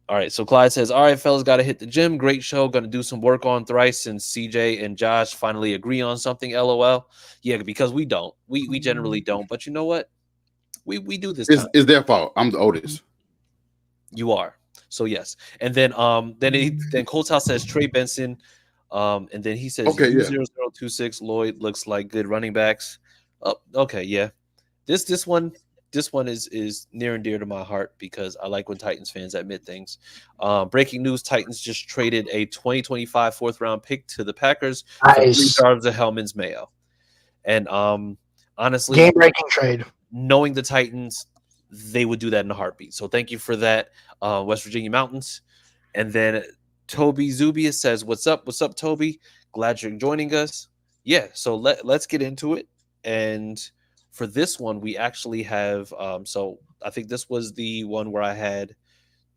all right. So Clyde says, all right, fellas, got to hit the gym. Great show. Going to do some work on Thrice since CJ and Josh finally agree on something. LOL. Yeah, because we don't. We generally don't. But you know what? We do this. It's their fault. I'm the oldest. You are. So yes. And then then Colts House says Trey Benson. And then he says Okay, 0026 Lloyd looks like good running backs. Oh, okay, yeah. This one is near and dear to my heart because I like when Titans fans admit things. Breaking news: Titans just traded a 2025 4th round pick to the Packers for 3 stars of Hellman's Mayo. And honestly, game-breaking trade. Knowing the Titans, they would do that in a heartbeat. So thank you for that, West Virginia Mountains. And then Toby Zubia says, "What's up? What's up, Toby? Glad you're joining us." Yeah, so let's get into it. And for this one, we actually have so I think this was the one where I had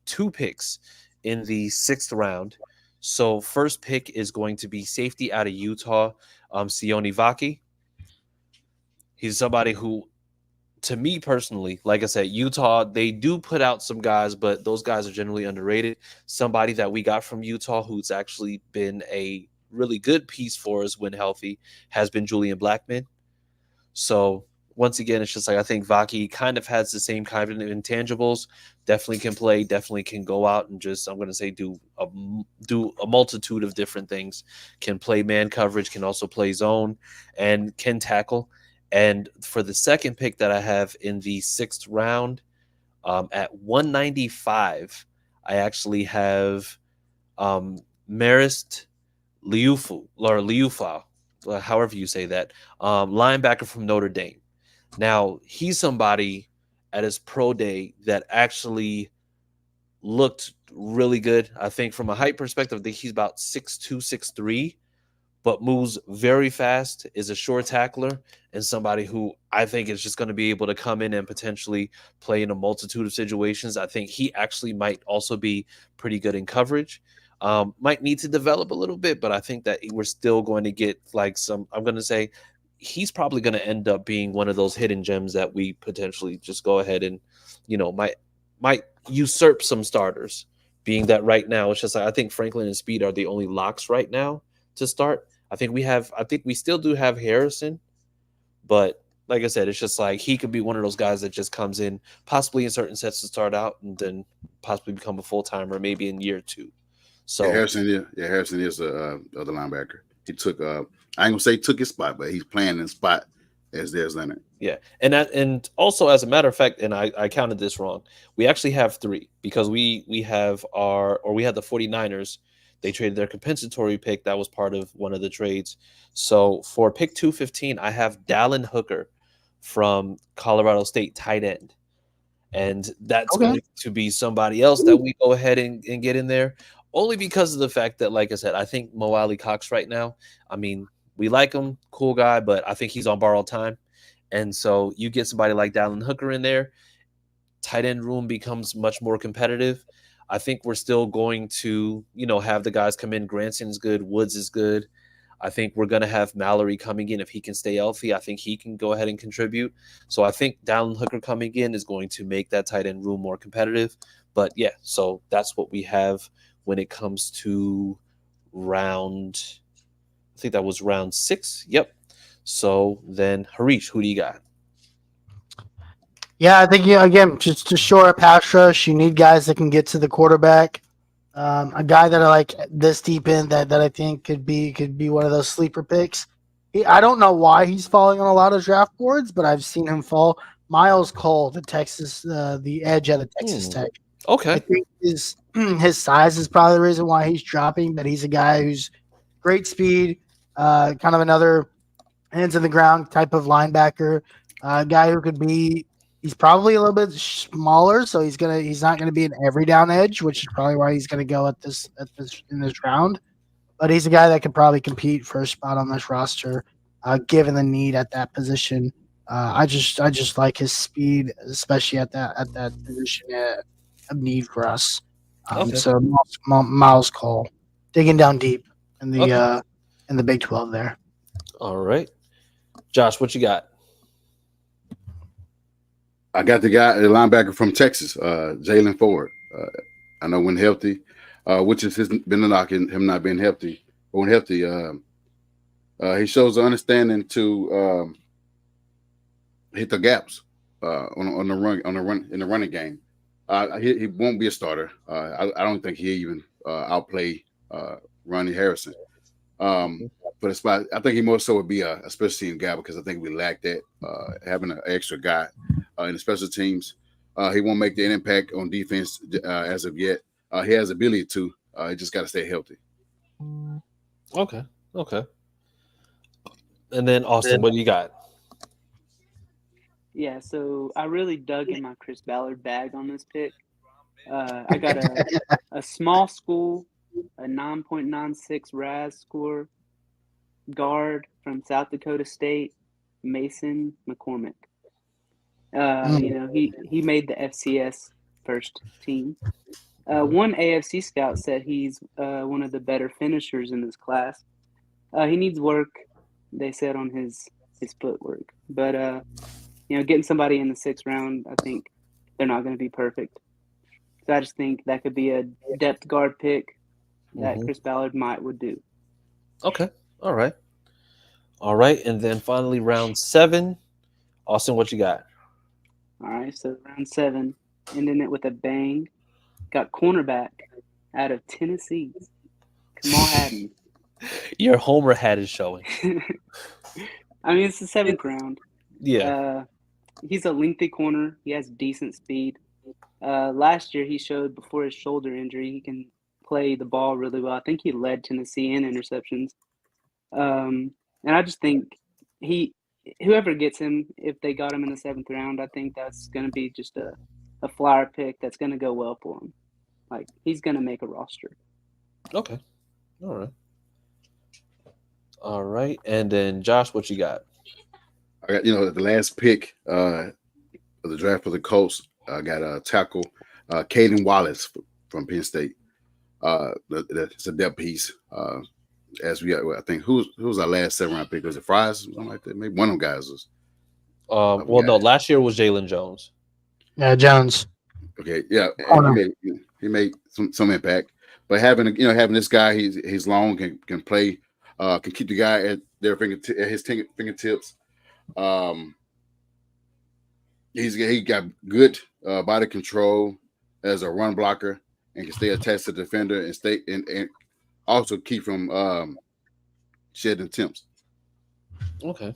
2 picks in the 6th round. So first pick is going to be safety out of Utah, Sione Vaki. He's somebody who, to me personally, like I said, Utah, they do put out some guys, but those guys are generally underrated. Somebody that we got from Utah who's actually been a really good piece for us when healthy has been Julian Blackman. So once again, it's just like I think Vaki kind of has the same kind of intangibles. Definitely can play, definitely can go out and just, I'm going to say, do a multitude of different things. Can play man coverage, can also play zone, and can tackle. And for the second pick that I have in the 6th round, at 195, I actually have Marist Liufau, however you say that, linebacker from Notre Dame. Now, he's somebody at his pro day that actually looked really good. I think from a height perspective, I think he's about 6'2", 6'3", but moves very fast, is a short tackler, and somebody who I think is just going to be able to come in and potentially play in a multitude of situations. I think he actually might also be pretty good in coverage. Might need to develop a little bit, but I think that we're still going to get like some, I'm going to say he's probably going to end up being one of those hidden gems that we potentially just go ahead and, might usurp some starters, being that right now it's just like I think Franklin and Speed are the only locks right now to start. I think we still do have Harrison, but like I said, it's just like he could be one of those guys that just comes in possibly in certain sets to start out and then possibly become a full-timer maybe in year 2. So Harrison is the other linebacker. He took I ain't gonna say took his spot, but he's playing in the spot as their center. Yeah, and also as a matter of fact, and I counted this wrong. We actually have 3 because we had the 49ers. They traded their compensatory pick. That was part of one of the trades. So for pick 215, I have Dallin Hooker from Colorado State, tight end. And that's going to be somebody else that we go ahead and get in there. Only because of the fact that, like I said, I think Mo Alley Cox right now, I mean, we like him, cool guy, but I think he's on borrowed time. And so you get somebody like Dallin Hooker in there, tight end room becomes much more competitive. I think we're still going to, have the guys come in. Granson's good. Woods is good. I think we're going to have Mallory coming in. If he can stay healthy, I think he can go ahead and contribute. So I think Dallin Hooker coming in is going to make that tight end room more competitive. But yeah, so that's what we have when it comes to round, I think that was round 6. Yep. So then, Harish, who do you got? Yeah, I think again, just to shore up pass rush, you need guys that can get to the quarterback. A guy that I like this deep in that I think could be one of those sleeper picks. I don't know why he's falling on a lot of draft boards, but I've seen him fall. Miles Cole, the edge out of Texas Tech. Okay. I think his size is probably the reason why he's dropping, but he's a guy who's great speed, kind of another hands in the ground type of linebacker, guy who could be. He's probably a little bit smaller, so he's not gonna be an every down edge, which is probably why he's gonna go in this round. But he's a guy that could probably compete for a spot on this roster, given the need at that position. I just like his speed, especially at that position of need for us. So Miles Cole, digging down deep in the Big 12 there. All right, Josh, what you got? I got the linebacker from Texas, Jalen Ford. I know when healthy, which has been a knock in him not being healthy. But when healthy, he shows the understanding to hit the gaps on the run in the running game. He won't be a starter. I don't think he even outplay Ronnie Harrison. But I think he more so would be a special team guy because I think we lack that having an extra guy in the special teams. He won't make the impact on defense as of yet. He has the ability to. He just got to stay healthy. Okay. And then Austin, what do you got? Yeah, so I really dug in my Chris Ballard bag on this pick. I got a small school, a 9.96 RAS score, guard from South Dakota State, Mason McCormick. He made the FCS first team. One AFC scout said he's one of the better finishers in this class. He needs work, they said, on his footwork. But getting somebody in the 6th round, I think they're not going to be perfect. So I just think that could be a depth guard pick that Chris Ballard would do. Okay. All right. And then finally, round 7. Austin, what you got? All right. So round 7, ending it with a bang. Got cornerback out of Tennessee, Kamal Haddon. Your homer hat is showing. I mean, it's the 7th round. Yeah. He's a lengthy corner. He has decent speed. Last year, he showed before his shoulder injury, he can play the ball really well. I think he led Tennessee in interceptions. And I just think whoever gets him, if they got him in the 7th round, I think that's going to be just a flyer pick that's going to go well for him. Like, he's going to make a roster. Okay. All right. And then Josh, what you got? I got, the last pick of the draft for the Colts. I got a tackle, Caden Wallace from Penn State. It's a depth piece. As we got, I think who was our last 7th-round pick? Was it Fries? Something like that. Maybe one of them guys was. No, last year was Jalen Jones. Yeah, Jones. Okay, yeah, he made some impact. But having this guy, he's long, can play, can keep the guy at his fingertips. He got good body control as a run blocker and can stay attached to the defender and stay and also keep from shedding attempts. Okay.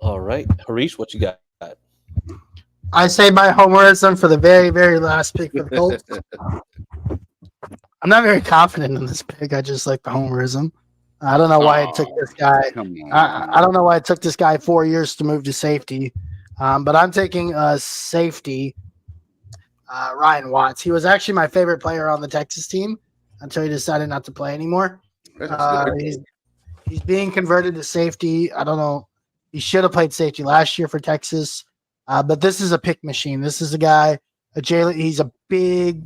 All right, Harish, what you got? I say my homerism for the very, very last pick for the Colts. I'm not very confident in this pick. I just like the homerism. I don't know why it took this guy. I don't know why it took this guy 4 years to move to safety. But I'm taking safety, Ryan Watts. He was actually my favorite player on the Texas team until he decided not to play anymore. He's being converted to safety. I don't know. He should have played safety last year for Texas. But this is a pick machine. This is a guy, he's a big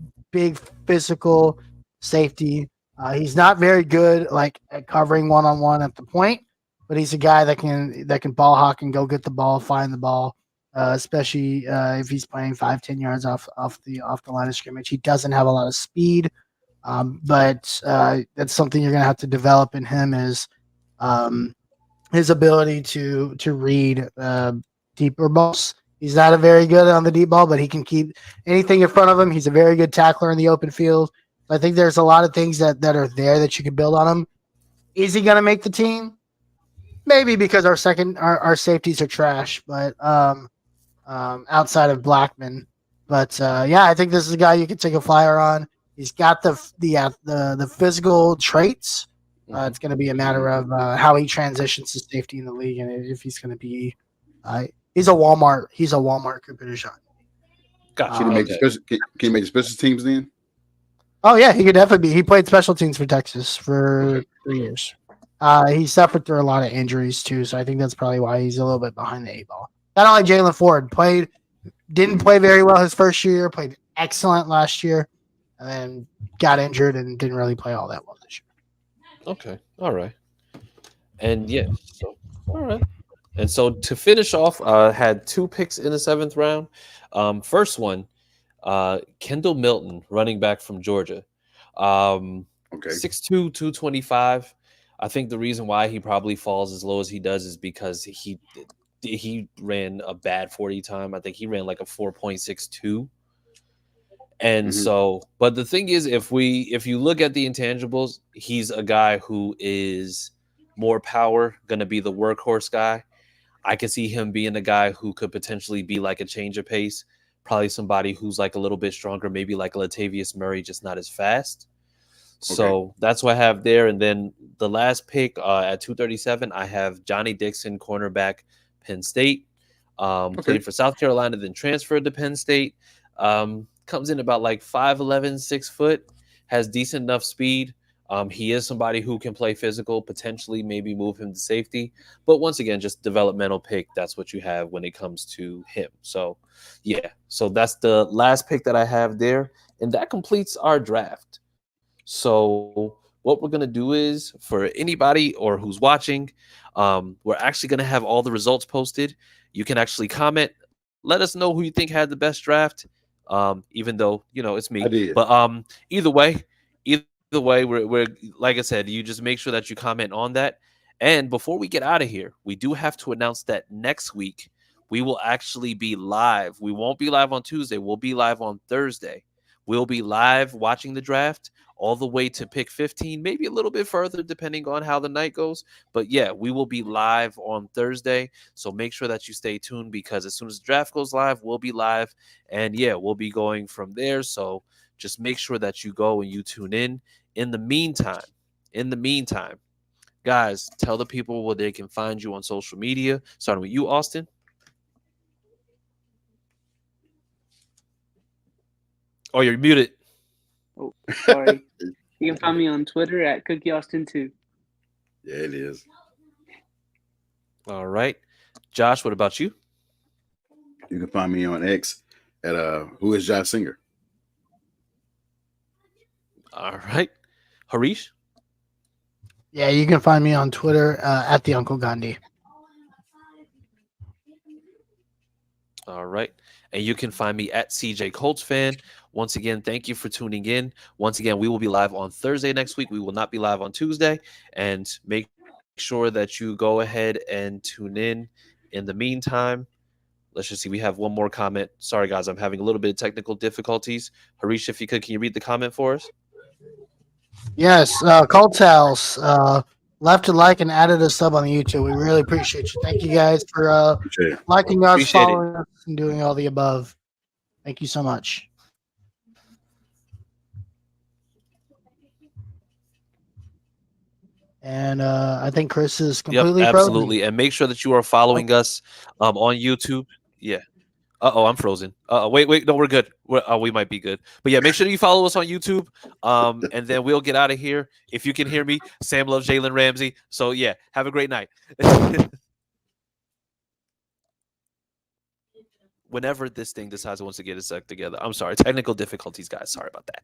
physical safety. He's not very good like at covering one-on-one at the point, but he's a guy that can ball hawk and go get the ball, find the ball, especially if he's playing 5-10 yards off the line of scrimmage. He doesn't have a lot of speed, but that's something you're going to have to develop in him is his ability to read deeper balls. He's not a very good on the deep ball, but he can keep anything in front of him. He's a very good tackler in the open field. I think there's a lot of things that are there that you can build on him. Is he going to make the team? Maybe because our safeties are trash, but outside of Blackman. But yeah, I think this is a guy you can take a flyer on. He's got the physical traits. It's going to be a matter of how he transitions to safety in the league, and if he's going to be. He's a Walmart Cooper DeJean. Gotcha. Can he make the special teams then? Oh yeah, he could definitely be. He played special teams for Texas for 3 years. He suffered through a lot of injuries too, so I think that's probably why he's a little bit behind the 8 ball. Not only Jalen Ford didn't play very well his first year, played excellent last year, and then got injured and didn't really play all that well this year. Okay, all right, and yeah, so all right, and so to finish off, had 2 picks in the 7th round. First one. Kendall Milton, running back from Georgia. 6'2", 225. I think the reason why he probably falls as low as he does is because he ran a bad 40 time. I think he ran like a 4.62. And so, but the thing is, if you look at the intangibles, he's a guy who is more power, going to be the workhorse guy. I could see him being a guy who could potentially be like a change of pace. Probably somebody who's like a little bit stronger, maybe like Latavius Murray, just not as fast. So that's what I have there. And then the last pick at 237, I have Johnny Dixon, cornerback, Penn State. Played for South Carolina, then transferred to Penn State. Comes in about like 5'11", 6 foot, has decent enough speed. He is somebody who can play physical, potentially maybe move him to safety. But once again, just developmental pick. That's what you have when it comes to him. So, yeah. So that's the last pick that I have there. And that completes our draft. So what we're going to do is, for anybody or who's watching, we're actually going to have all the results posted. You can actually comment. Let us know who you think had the best draft, even though, it's me. I did. But either way, we're like I said, you just make sure that you comment on that. And before we get out of here, we do have to announce that next week we will actually be live. We won't be live on Tuesday. We'll be live on Thursday. We'll be live watching the draft all the way to pick 15, maybe a little bit further depending on how the night goes. But yeah, we will be live on Thursday. So make sure that you stay tuned, because as soon as the draft goes live, we'll be live. And yeah, we'll be going from there. So just make sure that you go and you tune in. In the meantime, guys, tell the people where they can find you on social media. Starting with you, Austin. Oh, you're muted. Oh, sorry. You can find me on Twitter at CookieAustin2. Yeah, it is. All right. Josh, what about you? You can find me on X at Who is Josh Singer. All right. Harish? Yeah, you can find me on Twitter at the Uncle Gandhi. All right. And you can find me at CJ Colts Fan. Once again, thank you for tuning in. Once again, we will be live on Thursday next week. We will not be live on Tuesday. And make sure that you go ahead and tune in. In the meantime, let's just see. We have one more comment. Sorry, guys. I'm having a little bit of technical difficulties. Harish, if you could, can you read the comment for us? Yes, Colts House left a like and added a sub on the YouTube. We really appreciate you. Thank you guys for liking us, Appreciate following us, and doing all the above. Thank you so much. And I think Chris is completely absolutely. And make sure that you are following us on YouTube. Yeah. I'm frozen. Wait, no, we're good. We might be good. But yeah, make sure you follow us on YouTube. And then we'll get out of here. If you can hear me, Sam loves Jalen Ramsey. So yeah, have a great night. Whenever this thing decides it wants to get itself together. I'm sorry. Technical difficulties, guys. Sorry about that.